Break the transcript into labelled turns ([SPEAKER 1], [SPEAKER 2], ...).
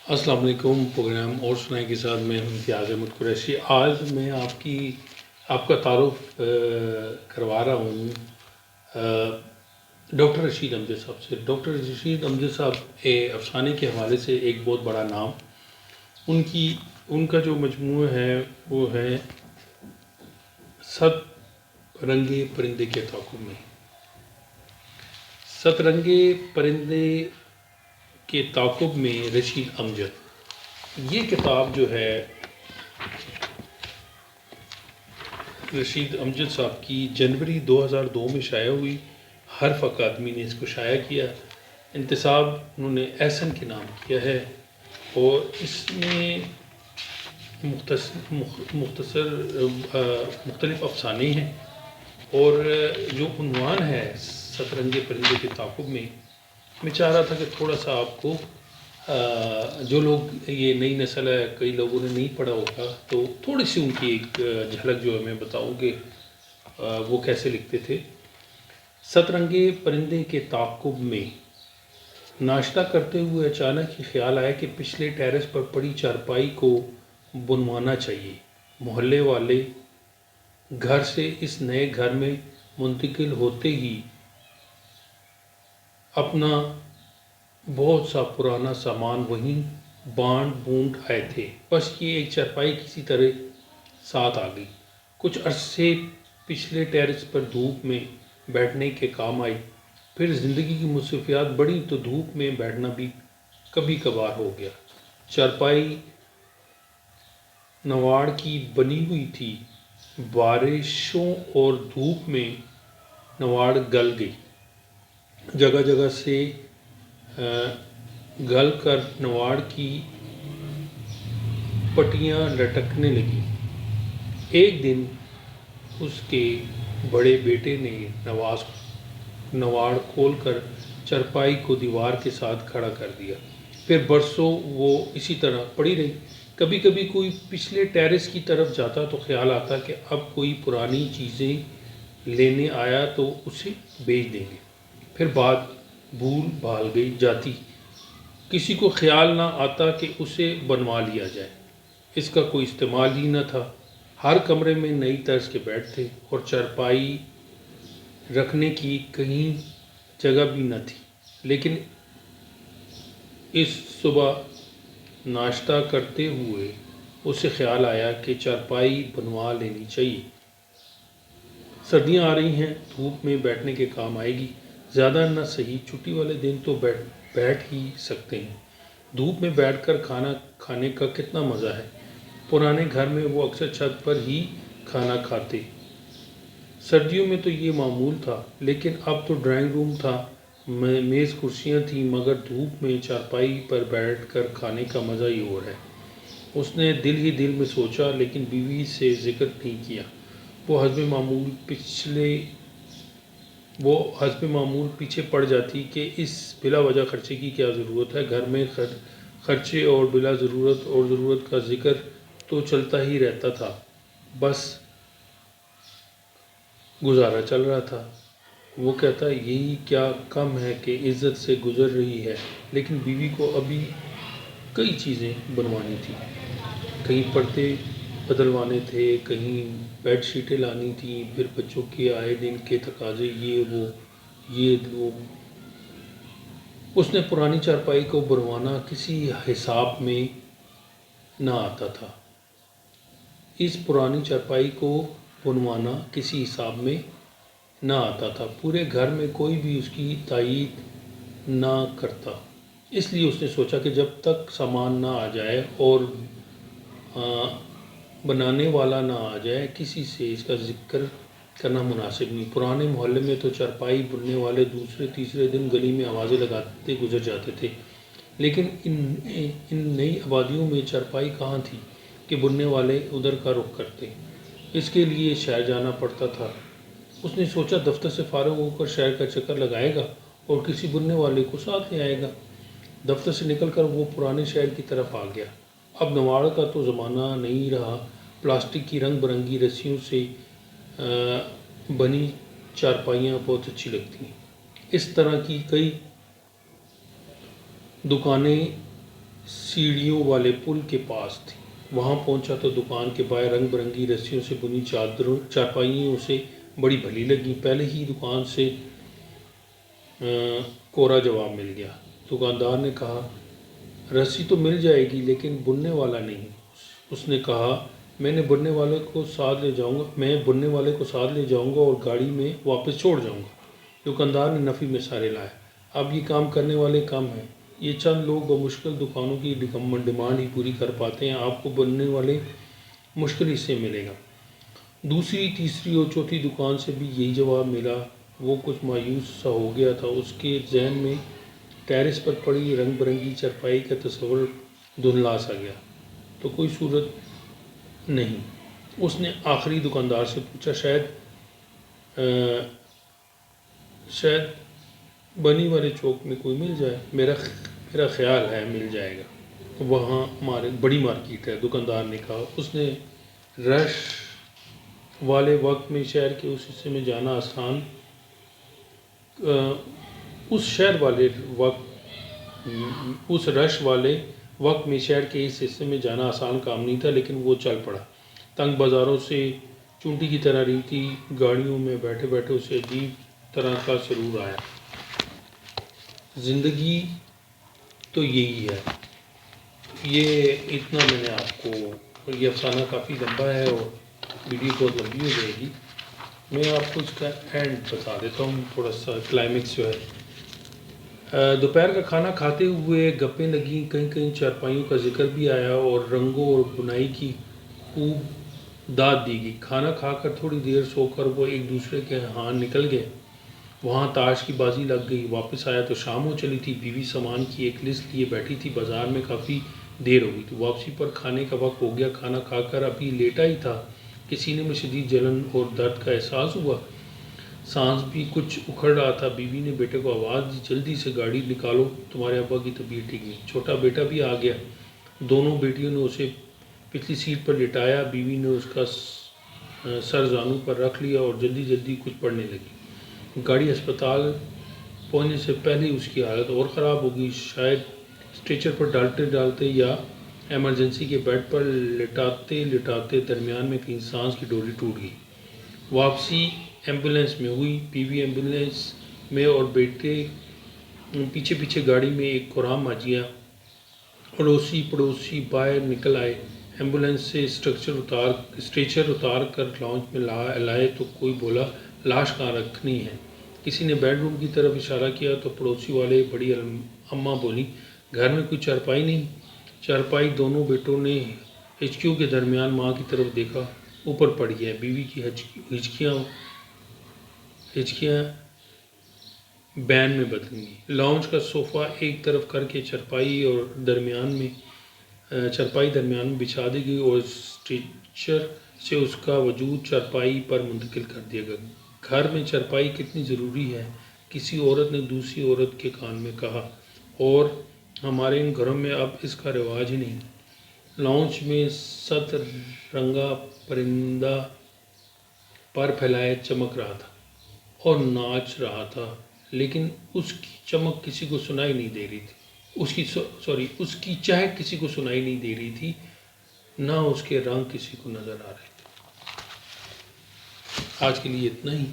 [SPEAKER 1] السلام علیکم۔ پروگرام اور سنائیں کے ساتھ میں امتیاز احمد قریشی۔ آج میں آپ کا تعارف کروا رہا ہوں ڈاکٹر رشید امجد صاحب سے۔ ڈاکٹر رشید امجد صاحب افسانے کے حوالے سے ایک بہت بڑا نام۔ ان کا جو مجموعہ ہے وہ ہے ست رنگے پرندے کے تعاقب میں۔ ست رنگے پرندے کے تعاقب میں رشید امجد، یہ کتاب جو ہے رشید امجد صاحب کی جنوری 2002 میں شائع ہوئی۔ حرف اکادمی نے اس کو شائع کیا، انتصاب انہوں نے احسن کے نام کیا ہے، اور اس میں مختلف افسانے ہیں، اور جو عنوان ہے ست رنگے پرندے کے تعاقب میں چاہ رہا تھا کہ تھوڑا سا آپ کو جو لوگ یہ نئی نسل ہے، کئی لوگوں نے نہیں پڑھا ہوگا، تو تھوڑی سی ان کی ایک جھلک جو ہے میں بتاؤں کہ وہ کیسے لکھتے تھے۔ ست رنگے پرندے کے تعاقب میں ناشتہ کرتے ہوئے اچانک ہی خیال آیا کہ پچھلے ٹیرس پر پڑی چارپائی کو بنوانا چاہیے۔ محلے والے گھر سے اس نئے گھر میں منتقل ہوتے ہی اپنا بہت سا پرانا سامان وہیں بانٹ بونٹ آئے تھے، بس یہ ایک چارپائی کسی طرح ساتھ آ گئی۔ کچھ عرصے پچھلے ٹیرس پر دھوپ میں بیٹھنے کے کام آئی، پھر زندگی کی مصروفیات بڑھی تو دھوپ میں بیٹھنا بھی کبھی کبھار ہو گیا۔ چارپائی نواڑ کی بنی ہوئی تھی، بارشوں اور دھوپ میں نواڑ گل گئی، جگہ جگہ سے گل کر نواڑ کی پٹیاں لٹکنے لگیں۔ ایک دن اس کے بڑے بیٹے نے نواڑ کھول کر چارپائی کو دیوار کے ساتھ کھڑا کر دیا، پھر برسوں وہ اسی طرح پڑی رہی۔ کبھی کبھی کوئی پچھلے ٹیرس کی طرف جاتا تو خیال آتا کہ اب کوئی پرانی چیزیں لینے آیا تو اسے بیچ دیں گے، پھر بات بھول بھال گئی جاتی، کسی کو خیال نہ آتا کہ اسے بنوا لیا جائے۔ اس کا کوئی استعمال ہی نہ تھا۔ ہر کمرے میں نئی طرز کے بیڈ تھے اور چارپائی رکھنے کی کہیں جگہ بھی نہ تھی، لیکن اس صبح ناشتہ کرتے ہوئے اسے خیال آیا کہ چارپائی بنوا لینی چاہیے۔ سردیاں آ رہی ہیں، دھوپ میں بیٹھنے کے کام آئے گی، زیادہ نہ سہی چھٹی والے دن تو بیٹھ ہی سکتے ہیں۔ دھوپ میں بیٹھ کر کھانا کھانے کا کتنا مزہ ہے۔ پرانے گھر میں وہ اکثر چھت پر ہی کھانا کھاتے۔ سردیوں میں تو یہ معمول تھا، لیکن اب تو ڈرائنگ روم تھا، میز کرسیاں تھیں، مگر دھوپ میں چارپائی پر بیٹھ کر کھانے کا مزہ ہی اور ہے۔ اس نے دل ہی دل میں سوچا، لیکن بیوی سے ذکر نہیں کیا۔ وہ حسب معمول پیچھے پڑ جاتی کہ اس بلا وجہ خرچے کی کیا ضرورت ہے۔ گھر میں خرچے اور بلا ضرورت اور ضرورت کا ذکر تو چلتا ہی رہتا تھا، بس گزارا چل رہا تھا۔ وہ کہتا یہی کیا کم ہے کہ عزت سے گزر رہی ہے، لیکن بیوی کو ابھی کئی چیزیں بنوانی تھی، کہیں پردے بدلوانے تھے، کہیں بیڈ شیٹیں لانی تھیں، پھر بچوں کے آئے دن کے تقاضے، یہ وہ۔ اس نے پرانی چارپائی کو بنوانا کسی حساب میں نہ آتا تھا۔ اس پرانی چارپائی کو بنوانا کسی حساب میں نہ آتا تھا۔ پورے گھر میں کوئی بھی اس کی تائید نہ کرتا، اس لیے اس نے سوچا کہ جب تک سامان نہ آ جائے اور بنانے والا نہ آ جائے، کسی سے اس کا ذکر کرنا مناسب نہیں۔ پرانے محلے میں تو چارپائی بننے والے دوسرے تیسرے دن گلی میں آوازیں لگاتے گزر جاتے تھے، لیکن ان نئی آبادیوں میں چارپائی کہاں تھی کہ بننے والے ادھر کا رخ کرتے۔ اس کے لیے شہر جانا پڑتا تھا۔ اس نے سوچا دفتر سے فارغ ہو کر شہر کا چکر لگائے گا اور کسی بننے والے کو ساتھ لے آئے گا۔ دفتر سے نکل کر وہ پرانے شہر کی طرف آ گیا۔ اب نواڑ کا تو زمانہ نہیں رہا۔ پلاسٹک کی رنگ برنگی رسیوں سے بنی چارپائیاں بہت اچھی لگتی ہیں۔ اس طرح کی کئی دکانیں سیڑھیوں والے پل کے پاس تھی۔ وہاں پہنچا تو دکان کے باہر رنگ برنگی رسیوں سے بنی چارپائیوں اسے بڑی بھلی لگیں۔ پہلے ہی دکان سے کوڑا جواب مل گیا۔ دکاندار نے کہا، رسی تو مل جائے گی لیکن بننے والا نہیں۔ اس نے کہا، میں بننے والے کو ساتھ لے جاؤں گا اور گاڑی میں واپس چھوڑ جاؤں گا۔ دکاندار نے نفی میں سارے لائے، اب یہ کام کرنے والے کم ہیں، یہ چند لوگ بمشکل دکانوں کی ڈیمانڈ ہی پوری کر پاتے ہیں، آپ کو بننے والے مشکل ہی سے ملے گا۔ دوسری، تیسری اور چوتھی دکان سے بھی یہی جواب ملا۔ وہ کچھ مایوس سا ہو گیا تھا، اس کے ذہن میں ٹیرس پر پڑی رنگ برنگی چارپائی کا تصور دھندلا سا گیا۔ تو کوئی صورت نہیں۔ اس نے آخری دکاندار سے پوچھا، شاید بنی والے چوک میں کوئی مل جائے؟ میرا خیال ہے مل جائے گا، وہاں بڑی مارکیٹ ہے، دکاندار نے کہا۔ اس رش والے وقت میں شہر کے اس حصے میں جانا آسان کام نہیں تھا، لیکن وہ چل پڑا۔ تنگ بازاروں سے چونٹی کی طرح ریتی گاڑیوں میں بیٹھے بیٹھے اسے عجیب طرح کا سرور آیا۔ زندگی تو یہی ہے۔ یہ اتنا میں نے آپ کو، یہ افسانہ کافی لمبا ہے اور ویڈیو بہت لمبی ہو جائے گی، میں آپ کو اس کا اینڈ بتا دیتا ہوں، تھوڑا سا کلائمیکس جو ہے۔ دوپہر کا کھانا کھاتے ہوئے گپیں لگیں، کہیں کہیں چارپائیوں کا ذکر بھی آیا اور رنگوں اور بنائی کی خوب داد دی گئی۔ کھانا کھا کر تھوڑی دیر سو کر وہ ایک دوسرے کے ہاں نکل گئے۔ وہاں تاش کی بازی لگ گئی۔ واپس آیا تو شام ہو چلی تھی۔ بیوی سامان کی ایک لسٹ لیے بیٹھی تھی۔ بازار میں کافی دیر ہو گئی تھی۔ واپسی پر کھانے کا وقت ہو گیا۔ کھانا کھا کر ابھی لیٹا ہی تھا کہ سینے میں شدید جلن اور درد کا احساس ہوا۔ سانس بھی کچھ اکھڑ رہا تھا۔ بیوی نے بیٹے کو آواز دی، جلدی سے گاڑی نکالو، تمہارے ابا کی طبیعت ٹھیک نہیں۔ چھوٹا بیٹا بھی آ گیا۔ دونوں بیٹیوں نے اسے پچھلی سیٹ پر لٹایا۔ بیوی نے اس کا سر زانوں پر رکھ لیا اور جلدی جلدی کچھ پڑھنے لگی۔ گاڑی ہسپتال پہنچنے سے پہلے اس کی حالت اور خراب ہو گئی۔ شاید اسٹریچر پر ڈالتے یا ایمرجنسی کے بیڈ پر لٹاتے درمیان میں کہیں سانس کی ڈوری ٹوٹ گئی۔ واپسی ایمبولینس میں ہوئی۔ بیوی ایمبولینس میں اور بیٹے پیچھے پیچھے گاڑی میں۔ ایک کورام ماجیا اڑوسی پڑوسی باہر نکل آئے۔ ایمبولینس سے اسٹریچر اتار کر لاؤنج میں لائے تو کوئی بولا، لاش کہاں رکھنی ہے؟ کسی نے بیڈ روم کی طرف اشارہ کیا تو پڑوسی والے بڑی اماں بولی، گھر میں کوئی چارپائی نہیں؟ چارپائی؟ دونوں بیٹوں نے ہچکیوں کے درمیان ماں کی طرف دیکھا، اوپر پڑی ہے۔ بیوی کی ہچکیاں بین میں بدل گئی۔ لاؤنج کا صوفہ ایک طرف کر کے چارپائی درمیان میں بچھا دی گئی اور اسٹریچر سے اس کا وجود چارپائی پر منتقل کر دیا گیا۔ گھر میں چارپائی کتنی ضروری ہے، کسی عورت نے دوسری عورت کے کان میں کہا، اور ہمارے ان گھروں میں اب اس کا رواج ہی نہیں۔ لاؤنج میں ست رنگا پرندہ پر پھیلائے چمک رہا تھا اور ناچ رہا تھا، لیکن اس کی چمک کسی کو سنائی نہیں دے رہی تھی۔ اس کی چہک کسی کو سنائی نہیں دے رہی تھی، نہ اس کے رنگ کسی کو نظر آ رہے تھے۔ آج کے لیے اتنا ہی۔